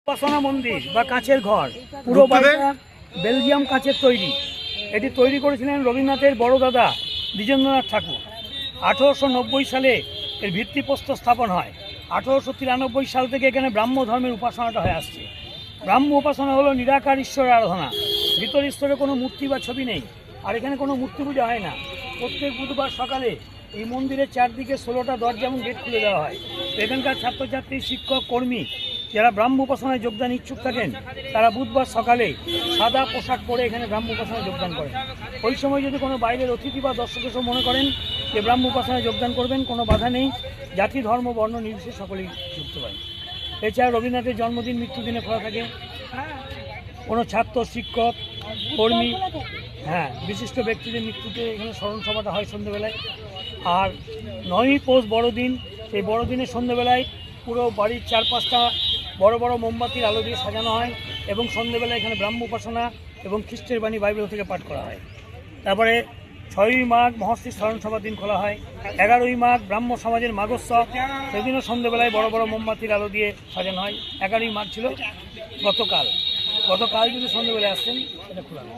উপাসনা মন্দির বা কাঁচের ঘর, পুরো বাড়িটা বেলজিয়াম কাঁচের তৈরি। এটি তৈরি করেছিলেন রবীন্দ্রনাথের বড় দাদা দ্বিজেন্দ্রনাথ ঠাকুর। 1890 সালে এর ভিত্তিপ্রস্তর স্থাপন হয়। 1893 সাল থেকে এখানে ব্রাহ্ম ধর্মের উপাসনাটা হয়ে আসছে। ব্রাহ্ম উপাসনা হলো নিরাকার ঈশ্বরের আরাধনা। ভিতর স্তরে কোনো মূর্তি বা ছবি নেই, আর এখানে কোনো মূর্তি পূজা হয় না। প্রত্যেক বুধবার সকালে এই মন্দিরের চারদিকে 16টা দরজা এবং গেট খুলে দেওয়া হয়। এখানকার ছাত্রছাত্রী, শিক্ষক, কর্মী যারা ব্রাহ্ম উপাসনায় যোগদান ইচ্ছুক থাকেন তারা বুধবার সকালে সাদা পোশাক পরে এখানে ব্রাহ্ম উপাসনায় যোগদান করেন। ওই সময় যদি কোনো বাইরের অতিথি বা দর্শক এসে মনে করেন যে ব্রাহ্ম উপাসনায় যোগদান করবেন, কোনো বাধা নেই। জাতি, ধর্ম, বর্ণ নির্বিশেষে সকলেই যুক্ত হয়। এছাড়া রবীন্দ্রনাথের জন্মদিন, মৃত্যুদিনে খোলা থাকে। কোনো ছাত্র, শিক্ষক, কর্মী, বিশিষ্ট ব্যক্তিদের মৃত্যুতে এখানে স্মরণ সভাটা হয় সন্ধ্যেবেলায়। আর 9ই পৌষ বড়দিন, সেই বড়দিনের সন্ধ্যেবেলায় পুরো বাড়ির চারপাশটা বড় বড় মোমবাতির আলো দিয়ে সাজানো হয় এবং সন্ধ্যেবেলায় এখানে ব্রাহ্ম উপাসনা এবং খ্রিস্টের বাণী বাইবেল থেকে পাঠ করা হয়। তারপরে 6ই মাঘ মহর্ষি স্মরণ সভার দিন খোলা হয়। 11ই মাঘ ব্রাহ্ম সমাজের মাঘোৎসব, সেদিনও সন্ধ্যেবেলায় বড় বড় মোমবাতির আলো দিয়ে সাজানো হয়। 11ই মাঘ ছিল গতকাল যদি সন্ধ্যেবেলায় আসছেন সেটা খোলা হয়।